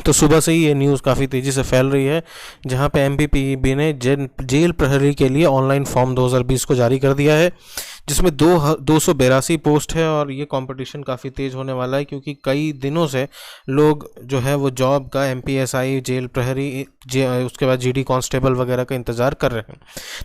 तो सुबह से ही ये न्यूज़ काफ़ी तेज़ी से फैल रही है, जहां पे एमपीपीबी ने जेल प्रहरी के लिए ऑनलाइन फॉर्म 2020 को जारी कर दिया है, जिसमें 282 पोस्ट है। और ये कंपटीशन काफ़ी तेज़ होने वाला है, क्योंकि कई दिनों से लोग जो है वो जॉब का एमपीएसआई, जेल प्रहरी, उसके बाद जीडी कांस्टेबल वगैरह का इंतज़ार कर रहे हैं।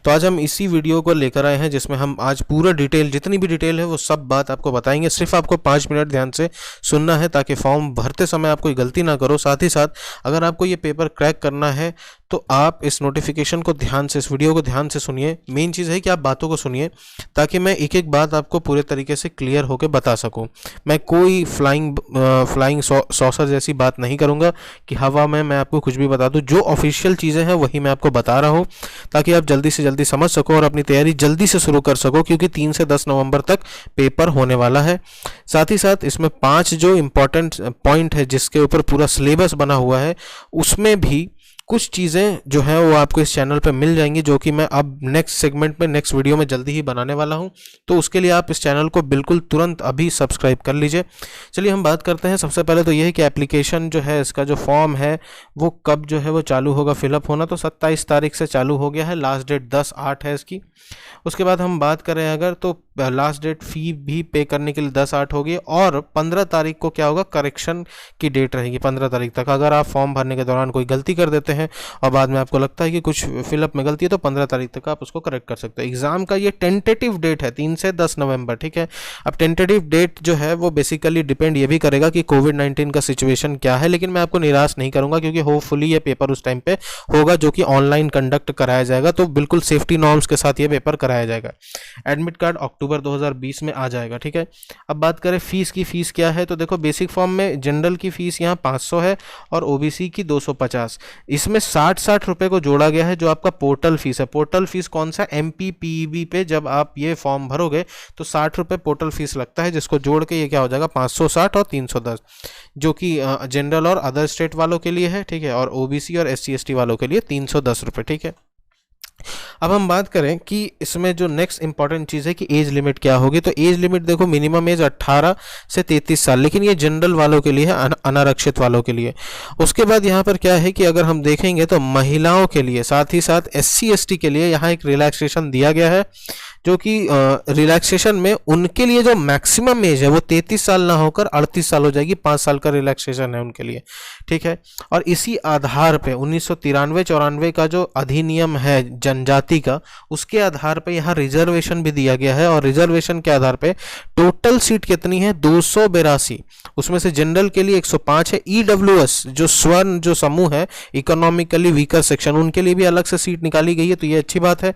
तो आज हम इसी वीडियो को लेकर आए हैं, जिसमें हम आज पूरा डिटेल, जितनी भी डिटेल है वो सब बात आपको बताएंगे। सिर्फ आपको 5 मिनट ध्यान से सुनना है, ताकि फॉर्म भरते समय आप कोई गलती ना करो। साथ ही साथ अगर आपको ये पेपर क्रैक करना है तो आप इस नोटिफिकेशन को ध्यान से, इस वीडियो को ध्यान से सुनिए। मेन चीज़ है कि आप बातों को सुनिए, ताकि मैं एक एक बात आपको पूरे तरीके से क्लियर होकर बता सकूं। मैं कोई फ्लाइंग सॉसर जैसी बात नहीं करूंगा कि हवा में मैं आपको कुछ भी बता दूं। जो ऑफिशियल चीज़ें हैं वही मैं आपको बता रहा हूं, ताकि आप जल्दी से जल्दी समझ सको और अपनी तैयारी जल्दी से शुरू कर सको, क्योंकि 3 से 10 नवंबर तक पेपर होने वाला है। साथ ही साथ इसमें 5 जो इम्पोर्टेंट पॉइंट है जिसके ऊपर पूरा सिलेबस बना हुआ है, उसमें भी कुछ चीज़ें जो हैं वो आपको इस चैनल पे मिल जाएंगी, जो कि मैं अब नेक्स्ट सेगमेंट में, नेक्स्ट वीडियो में जल्दी ही बनाने वाला हूं। तो उसके लिए आप इस चैनल को बिल्कुल तुरंत अभी सब्सक्राइब कर लीजिए। चलिए हम बात करते हैं। सबसे पहले तो ये है कि एप्लीकेशन जो है, इसका जो फॉर्म है वो कब जो है वो चालू होगा फिलअप होना। तो 27 तारीख से चालू हो गया है, लास्ट डेट 10/8 है इसकी। उसके बाद हम बात करें अगर, तो लास्ट डेट फ़ी भी पे करने के लिए 10/8 होगी, और 15 तारीख को क्या होगा, करेक्शन की डेट रहेगी 15 तारीख तक। अगर आप फॉर्म भरने के दौरान कोई गलती कर देते हैं और बाद में आपको लगता है कि कुछ फिलअप में गलती है, तो 15 तारीख तक आप उसको करेक्ट कर सकते हैं। एग्जाम का ये टेंटेटिव डेट है 3 से 10 नवंबर, ठीक है। अब टेंटेटिव डेट जो है वो बेसिकली डिपेंड ये भी करेगा कि कोविड-19 का सिचुएशन क्या है, लेकिन मैं आपको निराश नहीं करूंगा, क्योंकि होपफुली ये पेपर उस टाइम पे होगा जो कि ऑनलाइन कंडक्ट कराया जाएगा। तो बिल्कुल सेफ्टी नॉर्म्स के साथ ये पेपर कराया जाएगा। एडमिट कार्ड अक्टूबर 2020 में आ जाएगा, ठीक है। अब बात करें फीस की। फीस क्या है, तो देखो बेसिक फॉर्म में जनरल की फीस यहाँ 500 है और ओबीसी की 250। इसमें 60 रुपए को जोड़ा गया है, जो आपका पोर्टल फीस है। पोर्टल फीस कौन सा, एमपीपीबी पे जब आप ये फॉर्म भरोगे तो 60 रुपए पोर्टल फीस लगता है, जिसको जोड़ के ये क्या हो जाएगा 560 और 310, जो कि जनरल और अदर स्टेट वालों के लिए है, ठीक है, और ओबीसी और SC ST वालों के लिए 310 रुपए, ठीक है। अब हम बात करें कि इसमें जो नेक्स्ट इंपॉर्टेंट चीज़ है कि एज लिमिट क्या होगी। तो एज लिमिट देखो, मिनिमम एज 18 से 33 साल, लेकिन ये जनरल वालों के लिए है, अनारक्षित वालों के लिए। उसके बाद यहाँ पर क्या है कि अगर हम देखेंगे तो महिलाओं के लिए, साथ ही साथ SC ST के लिए यहाँ एक रिलैक्सेशन दिया गया है, जो कि रिलैक्सेशन में उनके लिए जो मैक्सिमम एज है वो 33 साल ना होकर 38 साल हो जाएगी। 5 साल का रिलैक्सेशन है उनके लिए, ठीक है। और इसी आधार पे 1993-94 का जो अधिनियम है जनजाति का, उसके आधार पे यहाँ रिजर्वेशन भी दिया गया है। और रिजर्वेशन के आधार पे टोटल सीट कितनी है, 282। उसमें से जनरल के लिए 105 है। EWS जो स्वर्ण जो समूह है, इकोनॉमिकली वीकर सेक्शन, उनके लिए भी अलग से सीट निकाली गई है, तो ये अच्छी बात है।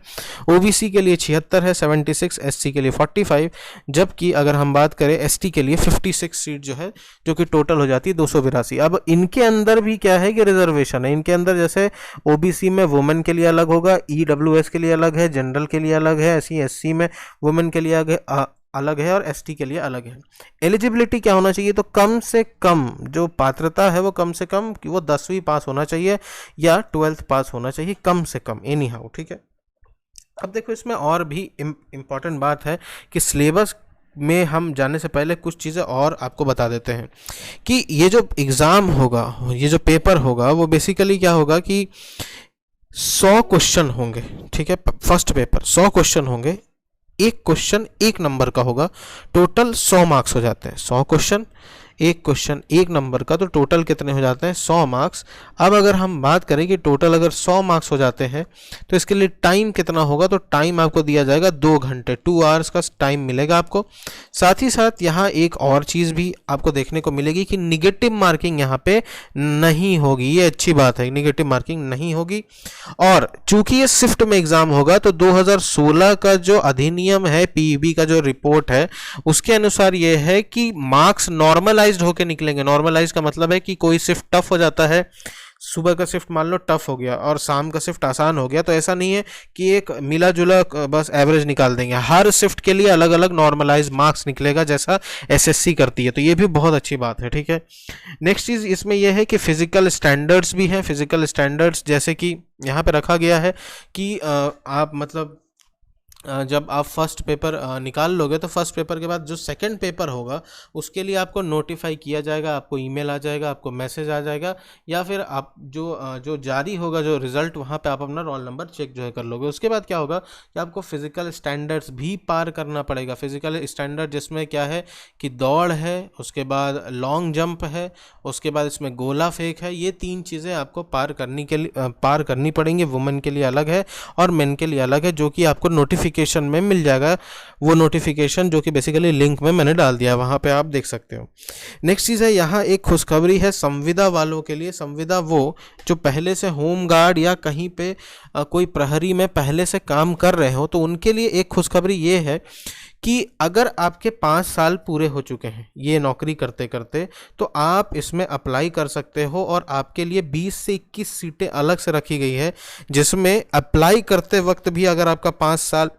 OBC के लिए 76 है, 76, SC के लिए 45, जबकि अगर हम बात करें ST के लिए 56 सीट जो है, जो कि टोटल हो जाती है 282। अब इनके अंदर भी क्या है कि रिजर्वेशन है। इनके अंदर जैसे OBC में वुमेन के लिए अलग होगा, EWS के लिए अलग है, जनरल के लिए अलग है, SC SC में वुमेन के लिए अलग है और ST के लिए अलग है। एलिजिबिलिटी क्या होना चाहिए, तो कम से कम जो पात्रता है वो कम से कम कि वो 10वीं पास होना चाहिए या 12th पास होना चाहिए, कम से कम, एनी हाउ, ठीक है। अब देखो इसमें और भी इम्पॉर्टेंट बात है कि सिलेबस में हम जाने से पहले कुछ चीज़ें और आपको बता देते हैं कि ये जो एग्ज़ाम होगा, ये जो पेपर होगा, वो बेसिकली क्या होगा कि 100 क्वेश्चन होंगे, ठीक है। फर्स्ट पेपर 100 क्वेश्चन होंगे, एक क्वेश्चन 1 नंबर का होगा, टोटल 100 मार्क्स हो जाते हैं। 100 क्वेश्चन, एक क्वेश्चन 1 नंबर का, तो टोटल कितने हो जाते हैं, 100 मार्क्स। अब अगर हम बात करें कि टोटल अगर 100 मार्क्स हो जाते हैं तो इसके लिए टाइम कितना होगा, तो टाइम आपको दिया जाएगा 2 घंटे, 2 आवर्स का टाइम मिलेगा आपको। साथ ही साथ यहाँ एक और चीज़ भी आपको देखने को मिलेगी कि निगेटिव मार्किंग यहाँ पे नहीं होगी। ये अच्छी बात है, निगेटिव मार्किंग नहीं होगी। और चूंकि ये शिफ्ट में एग्जाम होगा, तो 2016 का जो अधिनियम है, PEB का जो रिपोर्ट है, उसके अनुसार ये है कि मार्क्स नॉर्मल होके निकलेंगे। नॉर्मलाइज का मतलब है कि कोई शिफ्ट टफ हो जाता है, सुबह का शिफ्ट मान लो टफ हो गया और शाम का शिफ्ट आसान हो गया, तो ऐसा नहीं है कि एक मिला जुला बस एवरेज निकाल देंगे। हर शिफ्ट के लिए अलग अलग नॉर्मलाइज मार्क्स निकलेगा, जैसा SSC करती है। तो ये भी बहुत अच्छी बात है, ठीक है। नेक्स्ट चीज इसमें यह है कि फिजिकल स्टैंडर्ड्स भी हैं। फिजिकल स्टैंडर्ड्स जैसे कि यहाँ पे रखा गया है कि आप मतलब जब आप फर्स्ट पेपर निकाल लोगे तो फर्स्ट पेपर के बाद जो सेकंड पेपर होगा उसके लिए आपको नोटिफाई किया जाएगा, आपको ईमेल आ जाएगा, आपको मैसेज आ जाएगा, या फिर आप जो जारी होगा जो रिज़ल्ट, वहाँ पे आप अपना रोल नंबर चेक जो है कर लोगे। उसके बाद क्या होगा कि आपको फिज़िकल स्टैंडर्ड्स भी पार करना पड़ेगा। फिज़िकल स्टैंडर्ड जिसमें क्या है कि दौड़ है, उसके बाद लॉन्ग जंप है, उसके बाद इसमें गोला फेंक है। ये 3 चीज़ें आपको पार करनी पड़ेंगी। वुमेन के लिए अलग है और मेन के लिए अलग है, जो कि आपको नोटिफिकेशन में मिल जाएगा। वो नोटिफिकेशन जो कि बेसिकली लिंक में मैंने डाल दिया है, वहाँ पे आप देख सकते हो। नेक्स्ट चीज़ है, यहाँ एक खुशखबरी है संविदा वालों के लिए। संविदा वो जो पहले से होम गार्ड या कहीं पे कोई प्रहरी में पहले से काम कर रहे हो, तो उनके लिए एक खुशखबरी ये है कि अगर आपके 5 साल पूरे हो चुके हैं ये नौकरी करते करते, तो आप इसमें अप्लाई कर सकते हो। और आपके लिए 20 से 21 सीटें अलग से रखी गई है, जिसमें अप्लाई करते वक्त भी अगर आपका 5 साल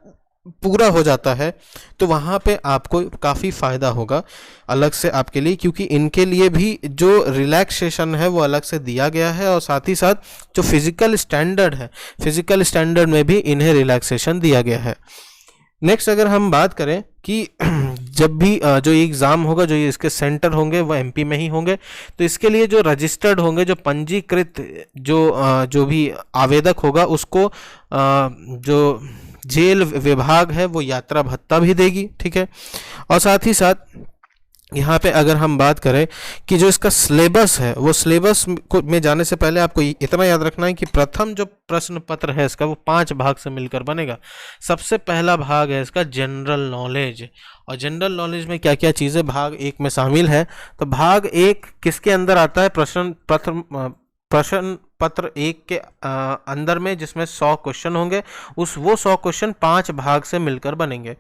पूरा हो जाता है तो वहाँ पे आपको काफ़ी फ़ायदा होगा अलग से आपके लिए, क्योंकि इनके लिए भी जो रिलैक्सेशन है वो अलग से दिया गया है। और साथ ही साथ जो फिज़िकल स्टैंडर्ड है, फिज़िकल स्टैंडर्ड में भी इन्हें रिलैक्सेशन दिया गया है। नेक्स्ट अगर हम बात करें कि जब भी जो एग्ज़ाम होगा, जो ये इसके सेंटर होंगे वो एमपी में ही होंगे, तो इसके लिए जो रजिस्टर्ड होंगे, जो पंजीकृत जो भी आवेदक होगा उसको जो जेल विभाग है वो यात्रा भत्ता भी देगी, ठीक है। और साथ ही साथ यहाँ पे अगर हम बात करें कि जो इसका सिलेबस है, वो सिलेबस को में जाने से पहले आपको इतना याद रखना है कि प्रथम जो प्रश्न पत्र है इसका वो 5 भाग से मिलकर बनेगा। सबसे पहला भाग है इसका जनरल नॉलेज, और जनरल नॉलेज में क्या क्या चीज़ें भाग 1 में शामिल है। तो भाग 1 किसके अंदर आता है? प्रश्न पत्र 1 के अंदर में, जिसमें 100 क्वेश्चन होंगे। वो 100 क्वेश्चन 5 भाग से मिलकर बनेंगे।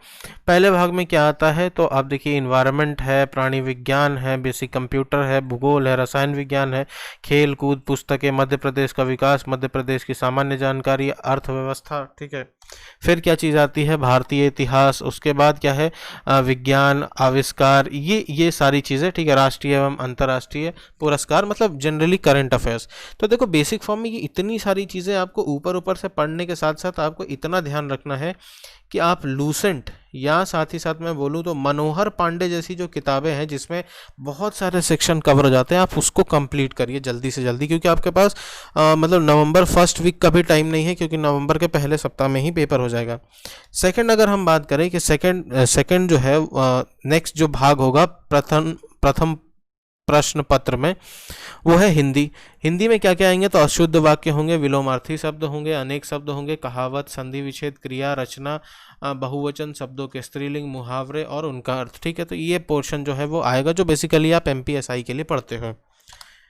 पहले भाग में क्या आता है तो आप देखिए, इन्वायरमेंट है, प्राणी विज्ञान है, बेसिक कंप्यूटर है, भूगोल है, रसायन विज्ञान है, खेल कूद, पुस्तकें, मध्य प्रदेश का विकास, मध्य प्रदेश की सामान्य जानकारी, अर्थव्यवस्था, ठीक है। फिर क्या चीज़ आती है? भारतीय इतिहास। उसके बाद क्या है? विज्ञान, आविष्कार, ये सारी चीज़ें, ठीक है। राष्ट्रीय एवं अंतर्राष्ट्रीय पुरस्कार, मतलब जनरली करंट अफेयर्स। तो देखो, बेसिक फॉर्म में ये इतनी सारी चीज़ें आपको ऊपर ऊपर से पढ़ने के साथ साथ आपको इतना ध्यान रखना है कि आप लूसेंट, या साथ ही साथ मैं बोलूँ तो मनोहर पांडे जैसी जो किताबें हैं जिसमें बहुत सारे सेक्शन कवर हो जाते हैं, आप उसको कंप्लीट करिए जल्दी से जल्दी, क्योंकि आपके पास मतलब नवंबर फर्स्ट वीक का भी टाइम नहीं है, क्योंकि नवंबर के पहले सप्ताह में ही पेपर हो जाएगा। सेकंड अगर हम बात करें कि सेकंड जो है नेक्स्ट जो भाग होगा प्रथम प्रश्न पत्र में, वो है हिंदी। हिंदी में क्या क्या आएंगे? तो अशुद्ध वाक्य होंगे, विलोमार्थी शब्द होंगे, अनेक शब्द होंगे, कहावत, संधि विच्छेद, क्रिया, रचना, बहुवचन शब्दों के स्त्रीलिंग, मुहावरे और उनका अर्थ, ठीक है। तो ये पोर्शन जो है वो आएगा, जो बेसिकली आप एमपीएसआई के लिए पढ़ते हो।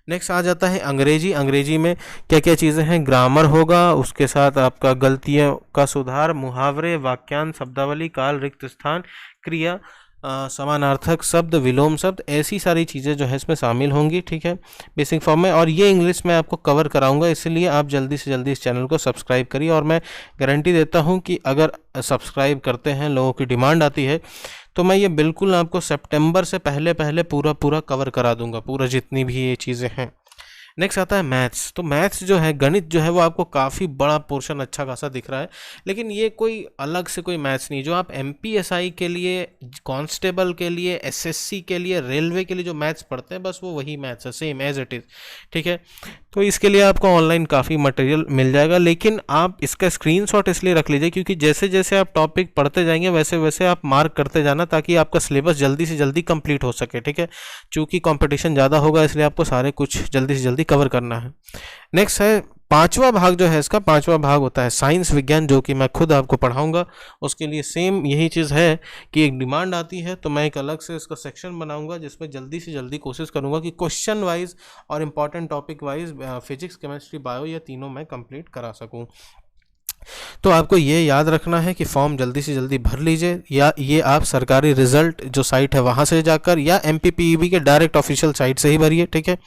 नेक्स्ट आ जाता है अंग्रेजी। अंग्रेजी में क्या क्या चीज़ें हैं? ग्रामर होगा, उसके साथ आपका गलतियों का सुधार, मुहावरे, वाक्यांश, शब्दावली, काल, रिक्त स्थान, क्रिया, समानार्थक शब्द, विलोम शब्द, ऐसी सारी चीज़ें जो है इसमें शामिल होंगी, ठीक है, बेसिक फॉर्म में। और ये इंग्लिश में आपको कवर कराऊंगा, इसलिए आप जल्दी से जल्दी इस चैनल को सब्सक्राइब करिए। और मैं गारंटी देता हूं कि अगर सब्सक्राइब करते हैं, लोगों की डिमांड आती है, तो मैं ये बिल्कुल आपको सितंबर से पहले पूरा कवर करा दूंगा, पूरा जितनी भी ये चीज़ें हैं। नेक्स्ट आता है मैथ्स। तो मैथ्स जो है, गणित जो है, वो आपको काफ़ी बड़ा पोर्शन अच्छा खासा दिख रहा है, लेकिन ये कोई अलग से कोई मैथ्स नहीं। जो आप एमपीएसआई के लिए, कांस्टेबल के लिए, एसएससी के लिए, रेलवे के लिए जो मैथ्स पढ़ते हैं, बस वो वही मैथ्स है, सेम एज इट इज़, ठीक है। तो इसके लिए आपको ऑनलाइन काफ़ी मटेरियल मिल जाएगा, लेकिन आप इसका स्क्रीनशॉट इसलिए रख लीजिए क्योंकि जैसे जैसे आप टॉपिक पढ़ते जाएंगे वैसे वैसे आप मार्क करते जाना, ताकि आपका सिलेबस जल्दी से जल्दी कंप्लीट हो सके, ठीक है। चूँकि कंपटीशन ज़्यादा होगा, इसलिए आपको सारे कुछ जल्दी से जल्दी कवर करना है। नेक्स्ट है पांचवा भाग जो है इसका, पांचवा भाग होता है साइंस विज्ञान, जो कि मैं खुद आपको पढ़ाऊंगा। उसके लिए सेम यही चीज़ है कि एक डिमांड आती है तो मैं एक अलग से इसका सेक्शन बनाऊंगा, जिसमें जल्दी से जल्दी कोशिश करूंगा कि क्वेश्चन वाइज और important topic wise physics, chemistry, bio, या तीनों मैं कंप्लीट करा सकूं। तो आपको ये याद रखना है कि फॉर्म जल्दी से जल्दी भर लीजिए, या ये आप सरकारी रिजल्ट जो साइट है वहाँ से जाकर, या एमपीपीईबी के डायरेक्ट ऑफिशियल साइट से ही भरिए, ठीक है।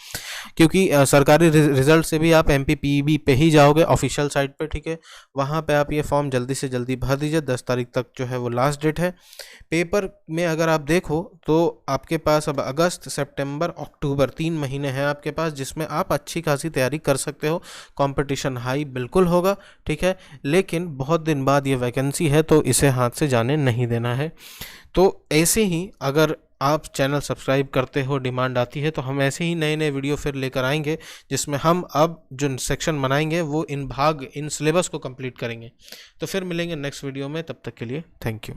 क्योंकि सरकारी रिजल्ट से भी आप एमपीपीईबी पे ही जाओगे, ऑफिशियल साइट पे, ठीक है। वहाँ पे आप ये फॉर्म जल्दी से जल्दी भर दीजिए। 10 तारीख तक जो है वो लास्ट डेट है। पेपर में अगर आप देखो तो आपके पास अब अगस्त, सितंबर, अक्टूबर 3 महीने हैं आपके पास, जिसमें आप अच्छी खासी तैयारी कर सकते हो। कंपटीशन हाई बिल्कुल होगा, ठीक है, लेकिन बहुत दिन बाद ये वैकेंसी है तो इसे हाथ से जाने नहीं देना है। तो ऐसे ही अगर आप चैनल सब्सक्राइब करते हो, डिमांड आती है, तो हम ऐसे ही नए नए वीडियो फिर लेकर आएंगे, जिसमें हम अब जो सेक्शन बनाएंगे वो इन सिलेबस को कंप्लीट करेंगे। तो फिर मिलेंगे नेक्स्ट वीडियो में, तब तक के लिए थैंक यू।